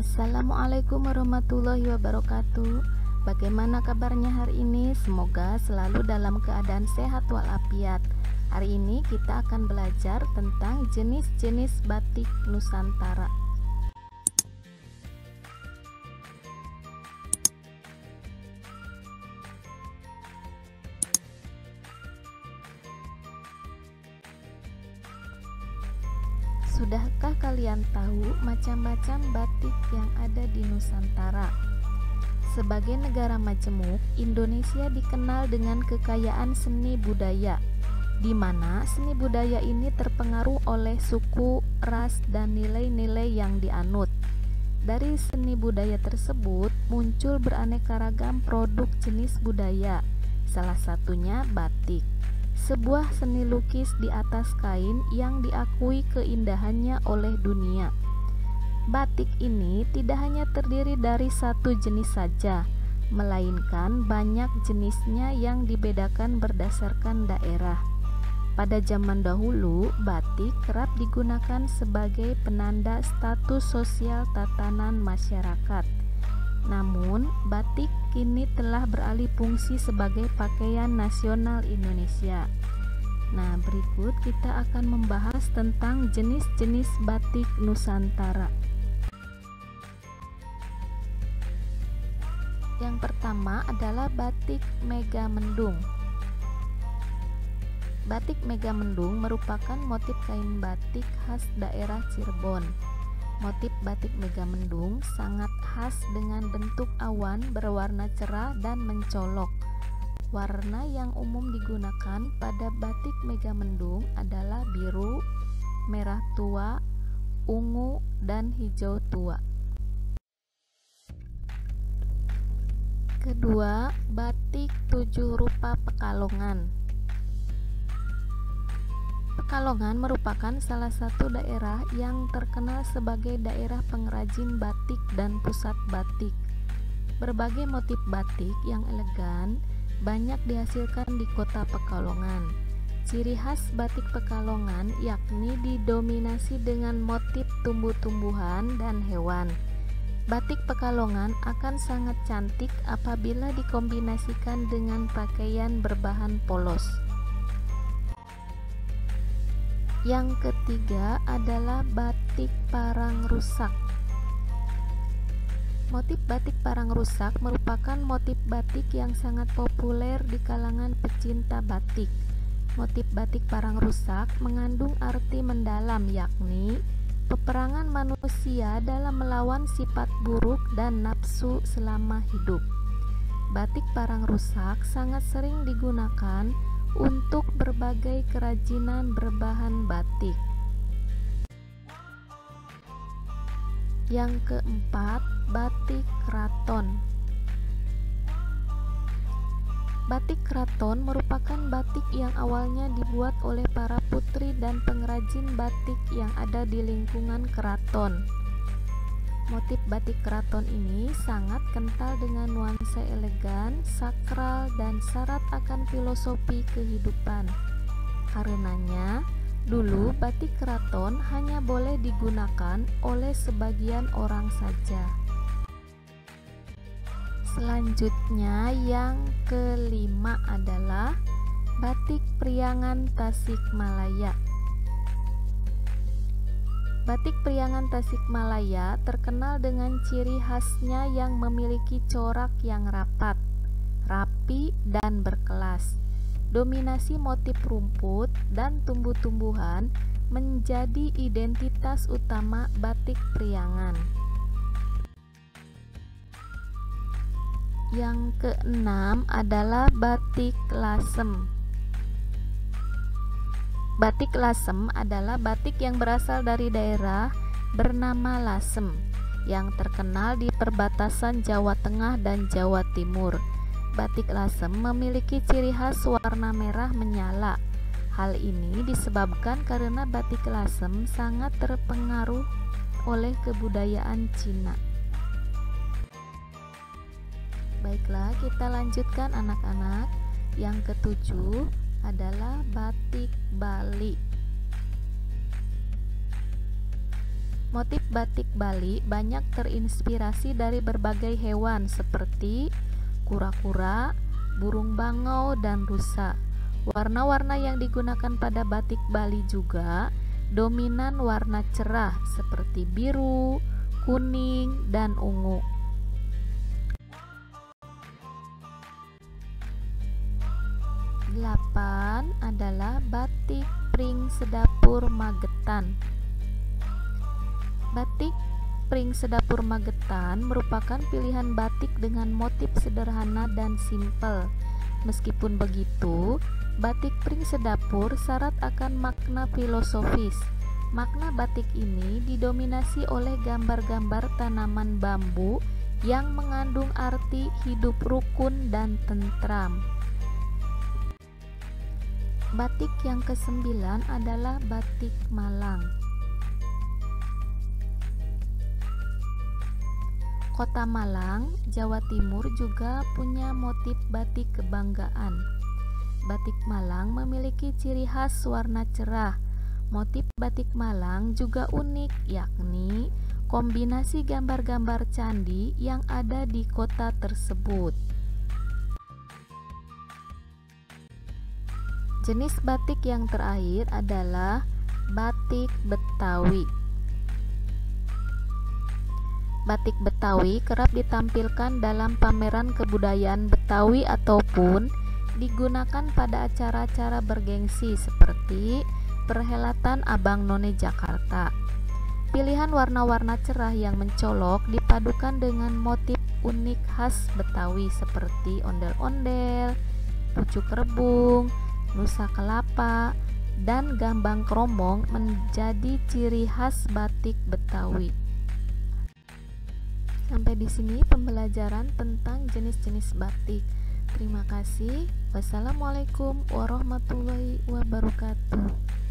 Assalamualaikum warahmatullahi wabarakatuh. Bagaimana kabarnya hari ini? Semoga selalu dalam keadaan sehat walafiat. Hari ini kita akan belajar tentang jenis-jenis batik Nusantara. Sudahkah kalian tahu macam-macam batik yang ada di Nusantara? Sebagai negara majemuk, Indonesia dikenal dengan kekayaan seni budaya, di mana seni budaya ini terpengaruh oleh suku, ras, dan nilai-nilai yang dianut. Dari seni budaya tersebut muncul beraneka ragam produk jenis budaya, salah satunya batik. Sebuah seni lukis di atas kain yang diakui keindahannya oleh dunia. Batik ini tidak hanya terdiri dari satu jenis saja, melainkan banyak jenisnya yang dibedakan berdasarkan daerah. Pada zaman dahulu, batik kerap digunakan sebagai penanda status sosial tatanan masyarakat. Namun, batik kini telah beralih fungsi sebagai pakaian nasional Indonesia. Nah, berikut kita akan membahas tentang jenis-jenis batik Nusantara. Yang pertama adalah batik Megamendung. Batik Megamendung merupakan motif kain batik khas daerah Cirebon. Motif batik Megamendung sangat khas dengan bentuk awan berwarna cerah dan mencolok. Warna yang umum digunakan pada batik Megamendung adalah biru, merah tua, ungu, dan hijau tua. Kedua, batik 7 rupa Pekalongan. Pekalongan merupakan salah satu daerah yang terkenal sebagai daerah pengrajin batik dan pusat batik. Berbagai motif batik yang elegan banyak dihasilkan di kota Pekalongan. Ciri khas batik Pekalongan yakni didominasi dengan motif tumbuh-tumbuhan dan hewan. Batik Pekalongan akan sangat cantik apabila dikombinasikan dengan pakaian berbahan polos. Yang ketiga adalah batik Parang Rusak. Motif batik Parang Rusak merupakan motif batik yang sangat populer di kalangan pecinta batik. Motif batik Parang Rusak mengandung arti mendalam, yakni peperangan manusia dalam melawan sifat buruk dan nafsu selama hidup. Batik Parang Rusak sangat sering digunakan untuk berbagai kerajinan berbahan batik. Yang keempat, batik Keraton. Batik Keraton merupakan batik yang awalnya dibuat oleh para putri dan pengrajin batik yang ada di lingkungan keraton. Motif batik keraton ini sangat kental dengan nuansa elegan, sakral, dan syarat akan filosofi kehidupan. Karenanya, dulu batik keraton hanya boleh digunakan oleh sebagian orang saja. Selanjutnya, yang kelima adalah batik Priangan Tasikmalaya. Batik Priangan Tasikmalaya terkenal dengan ciri khasnya yang memiliki corak yang rapat, rapi, dan berkelas. Dominasi motif rumput dan tumbuh-tumbuhan menjadi identitas utama batik Priangan. Yang keenam adalah batik Lasem. Batik Lasem adalah batik yang berasal dari daerah bernama Lasem yang terkenal di perbatasan Jawa Tengah dan Jawa Timur. Batik Lasem memiliki ciri khas warna merah menyala. Hal ini disebabkan karena batik Lasem sangat terpengaruh oleh kebudayaan Cina. Baiklah, kita lanjutkan anak-anak. Yang ketujuh adalah batik Bali. Motif batik Bali banyak terinspirasi dari berbagai hewan seperti kura-kura, burung bangau, dan rusa. Warna-warna yang digunakan pada batik Bali juga dominan warna cerah seperti biru, kuning, dan ungu. 8 adalah batik Pring Sedapur Magetan. Batik Pring Sedapur Magetan merupakan pilihan batik dengan motif sederhana dan simpel. Meskipun begitu, batik Pring Sedapur syarat akan makna filosofis. Makna batik ini didominasi oleh gambar-gambar tanaman bambu yang mengandung arti hidup rukun dan tentram. Batik yang ke-9 adalah batik Malang. Kota Malang, Jawa Timur juga punya motif batik kebanggaan. Batik Malang memiliki ciri khas warna cerah. Motif batik Malang juga unik, yakni kombinasi gambar-gambar candi yang ada di kota tersebut. Jenis batik yang terakhir adalah batik Betawi. Batik Betawi kerap ditampilkan dalam pameran kebudayaan Betawi ataupun digunakan pada acara-acara bergengsi seperti perhelatan Abang None Jakarta. Pilihan warna-warna cerah yang mencolok dipadukan dengan motif unik khas Betawi seperti ondel-ondel, pucuk rebung, nusa kelapa, dan gambang kromong menjadi ciri khas batik Betawi. Sampai di sini pembelajaran tentang jenis-jenis batik. Terima kasih. Wassalamualaikum warahmatullahi wabarakatuh.